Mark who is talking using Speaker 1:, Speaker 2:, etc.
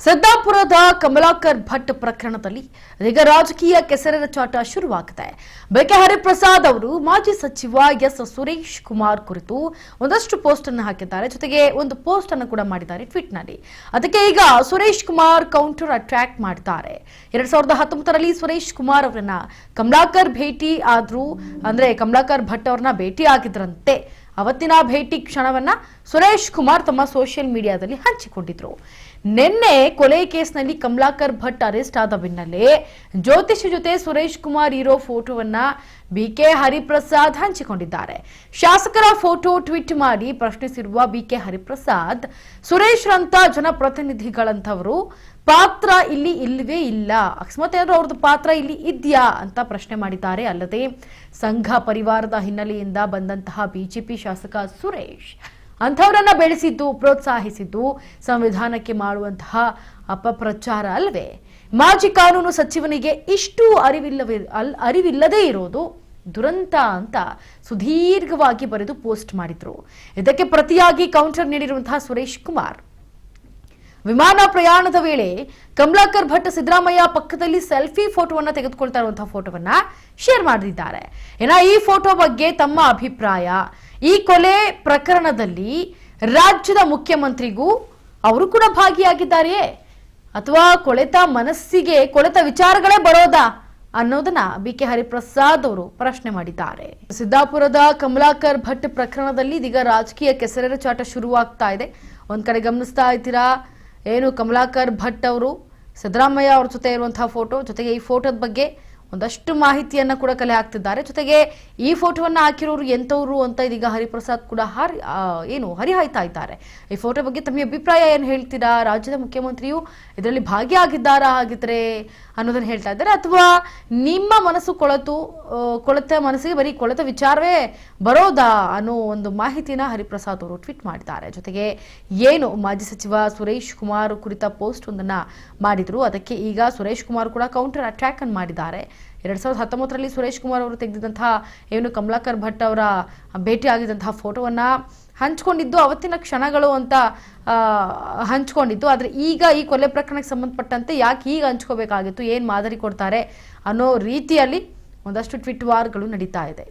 Speaker 1: ಸಿದ್ದಾಪುರದ ಕಮಲಾಕರ್ ಭಟ್ ಪ್ರಕರಣದಲ್ಲಿ ಈಗ ರಾಜಕೀಯ ಕೆಸರೆರ ಚಾಟ ಶುರುವಾಗಿದೆ. ಬಿ.ಕೆ. ಹರಿಪ್ರಸಾದ್ ಅವರು ಮಾಜಿ ಸಚಿವ ಎಸ್ ಸುರೇಶ್ ಕುಮಾರ್ ಕುರಿತು ಒಂದಷ್ಟು ಪೋಸ್ಟ್ ಅನ್ನು ಹಾಕಿದ್ದಾರೆ. ಜೊತೆಗೆ ಒಂದು ಪೋಸ್ಟ್ ಅನ್ನು ಕೂಡ ಮಾಡಿದ್ದಾರೆ ಟ್ವೀಟ್ ನಲ್ಲಿ. ಅದಕ್ಕೆ ಈಗ ಸುರೇಶ್ ಕುಮಾರ್ ಕೌಂಟರ್ ಅಟ್ಯಾಕ್ ಮಾಡಿದ್ದಾರೆ. 2019ರಲ್ಲಿ ಸುರೇಶ್ ಕುಮಾರ್ ಅವರನ್ನ ಕಮಲಾಕರ್ ಭೇಟಿ ಆದ್ರು, ಅಂದ್ರೆ ಕಮಲಾಕರ್ ಭಟ್ ಅವರನ್ನ ಭೇಟಿ ಆಗಿದ್ರಂತೆ. ಅವತ್ತಿನ ಭೇಟಿ ಕ್ಷಣವನ್ನ ಸುರೇಶ್ ಕುಮಾರ್ ತಮ್ಮ ಸೋಷಿಯಲ್ ಮೀಡಿಯಾದಲ್ಲಿ ಹಂಚಿಕೊಂಡಿದ್ರು. ನಿನ್ನೆ ಕೊಲೆ ಕೇಸ್ನಲ್ಲಿ ಕಮಲಾಕರ್ ಭಟ್ ಅರೆಸ್ಟ್ ಆದ ಬೆನ್ನಲ್ಲೇ ಜ್ಯೋತಿಷಿ ಜೊತೆ ಸುರೇಶ್ ಕುಮಾರ್ ಇರೋ ಫೋಟೋವನ್ನ ಬಿ.ಕೆ. ಹರಿಪ್ರಸಾದ್ ಹಂಚಿಕೊಂಡಿದ್ದಾರೆ. ಶಾಸಕರ ಫೋಟೋ ಟ್ವೀಟ್ ಮಾಡಿ ಪ್ರಶ್ನಿಸಿರುವ ಬಿ.ಕೆ. ಹರಿಪ್ರಸಾದ್, ಸುರೇಶ್ ರಂತ ಜನಪ್ರತಿನಿಧಿಗಳಂತವರು ಪಾತ್ರ ಇಲ್ಲಿ ಇಲ್ಲವೇ ಇಲ್ಲ, ಅಕಸ್ಮಾತ್ ಏನಾದ್ರು ಅವ್ರದ್ದು ಪಾತ್ರ ಇಲ್ಲಿ ಇದೆಯಾ ಅಂತ ಪ್ರಶ್ನೆ ಮಾಡಿದ್ದಾರೆ. ಅಲ್ಲದೆ ಸಂಘ ಪರಿವಾರದ ಹಿನ್ನೆಲೆಯಿಂದ ಬಂದಂತಹ ಬಿಜೆಪಿ ಶಾಸಕ ಸುರೇಶ್ ಅಂಥವರನ್ನ ಬೆಳೆಸಿದ್ದು, ಪ್ರೋತ್ಸಾಹಿಸಿದ್ದು ಸಂವಿಧಾನಕ್ಕೆ ಮಾಡುವಂತಹ ಅಪಪ್ರಚಾರ ಅಲ್ವೇ? ಮಾಜಿ ಕಾನೂನು ಸಚಿವನಿಗೆ ಇಷ್ಟು ಅರಿವಿಲ್ಲದೇ ಇರೋದು ದುರಂತ ಅಂತ ಸುದೀರ್ಘವಾಗಿ ಬರೆದು ಪೋಸ್ಟ್ ಮಾಡಿದ್ರು. ಇದಕ್ಕೆ ಪ್ರತಿಯಾಗಿ ಕೌಂಟರ್ ನೀಡಿರುವಂತಹ ಸುರೇಶ್ ಕುಮಾರ್, ವಿಮಾನ ಪ್ರಯಾಣದ ವೇಳೆ ಕಮಲಾಕರ್ ಭಟ್ ಸಿದ್ದರಾಮಯ್ಯ ಪಕ್ಕದಲ್ಲಿ ಸೆಲ್ಫಿ ಫೋಟೋವನ್ನ ತೆಗೆದುಕೊಳ್ತಾ ಇರುವಂತಹ ಫೋಟೋವನ್ನ ಶೇರ್ ಮಾಡಿದ್ದಾರೆ. ಈ ಫೋಟೋ ಬಗ್ಗೆ ತಮ್ಮ ಅಭಿಪ್ರಾಯ, ಈ ಕೊಲೆ ಪ್ರಕರಣದಲ್ಲಿ ರಾಜ್ಯದ ಮುಖ್ಯಮಂತ್ರಿಗೂ ಅವರು ಕೂಡ ಭಾಗಿಯಾಗಿದ್ದಾರೆಯೇ ಅಥವಾ ಕೊಳೆತ ಮನಸ್ಸಿಗೆ ಕೊಳೆತ ವಿಚಾರಗಳೇ ಬರೋದಾ ಅನ್ನೋದನ್ನ ಬಿ.ಕೆ. ಹರಿಪ್ರಸಾದ್ ಅವರು ಪ್ರಶ್ನೆ ಮಾಡಿದ್ದಾರೆ. ಸಿದ್ದಾಪುರದ ಕಮಲಾಕರ್ ಭಟ್ ಪ್ರಕರಣದಲ್ಲಿ ಇದೀಗ ರಾಜಕೀಯ ಕೆಸರೆರ ಚಾಟ ಶುರುವಾಗ್ತಾ ಇದೆ. ಒಂದ್ ಕಡೆ ಗಮನಿಸ್ತಾ ಇದ್ದೀರಾ, ಏನು ಕಮಲಾಕರ್ ಭಟ್ ಅವರು ಸಿದ್ದರಾಮಯ್ಯ ಅವ್ರ ಜೊತೆ ಇರುವಂತಹ ಫೋಟೋ, ಜೊತೆಗೆ ಈ ಫೋಟೋದ ಬಗ್ಗೆ ಒಂದಷ್ಟು ಮಾಹಿತಿಯನ್ನ ಕೂಡ ಕಲೆ ಹಾಕ್ತಿದ್ದಾರೆ. ಜೊತೆಗೆ ಈ ಫೋಟೋವನ್ನ ಹಾಕಿರೋರು ಎಂತವ್ರು ಅಂತ ಇದೀಗ ಹರಿಪ್ರಸಾದ್ ಕೂಡ ಹರಿಹಾಯ್ತಾ ಇದ್ದಾರೆ. ಈ ಫೋಟೋ ಬಗ್ಗೆ ತಮ್ಮ ಅಭಿಪ್ರಾಯ ಏನು ಹೇಳ್ತೀರಾ? ರಾಜ್ಯದ ಮುಖ್ಯಮಂತ್ರಿಯು ಇದರಲ್ಲಿ ಭಾಗಿಯಾಗಿದ್ದಾರಾ ಹಾಗಿದ್ರೆ ಅನ್ನೋದನ್ನ ಹೇಳ್ತಾ ಇದ್ದಾರೆ, ಅಥವಾ ನಿಮ್ಮ ಮನಸ್ಸು ಕೊಳೆತ ಮನಸ್ಸಿಗೆ ಬರೀ ಕೊಳೆತ ವಿಚಾರವೇ ಬರೋದಾ ಅನ್ನೋ ಒಂದು ಮಾಹಿತಿನ ಹರಿಪ್ರಸಾದ್ ಅವರು ಟ್ವೀಟ್ ಮಾಡಿದ್ದಾರೆ. ಜೊತೆಗೆ ಏನು ಮಾಜಿ ಸಚಿವ ಸುರೇಶ್ ಕುಮಾರ್ ಕುರಿತ ಪೋಸ್ಟ್ ಒಂದನ್ನ ಮಾಡಿದ್ರು, ಅದಕ್ಕೆ ಈಗ ಸುರೇಶ್ ಕುಮಾರ್ ಕೂಡ ಕೌಂಟರ್ ಅಟ್ಯಾಕ್ ಅನ್ನು ಮಾಡಿದ್ದಾರೆ. 2019ರಲ್ಲಿ ಸುರೇಶ್ ಕುಮಾರ್ ಅವರು ತೆಗೆದಿದ್ದಂತಹ ಏನು ಕಮಲಾಕರ್ ಭಟ್ ಅವರ ಭೇಟಿ ಆಗಿದ್ದಂತಹ ಫೋಟೋವನ್ನ ಹಂಚ್ಕೊಂಡಿದ್ದು ಅವತ್ತಿನ ಕ್ಷಣಗಳು ಅಂತ ಹಂಚ್ಕೊಂಡಿದ್ದು. ಆದ್ರೆ ಈಗ ಈ ಕೊಲೆ ಪ್ರಕರಣಕ್ಕೆ ಸಂಬಂಧಪಟ್ಟಂತೆ ಯಾಕೆ ಈಗ ಹಂಚ್ಕೋಬೇಕಾಗಿತ್ತು, ಏನ್ ಮಾದರಿ ಕೊಡ್ತಾರೆ ಅನ್ನೋ ರೀತಿಯಲ್ಲಿ ಒಂದಷ್ಟು ಟ್ವೀಟ್ ವಾರ್ಗಳು ನಡೀತಾ ಇದೆ.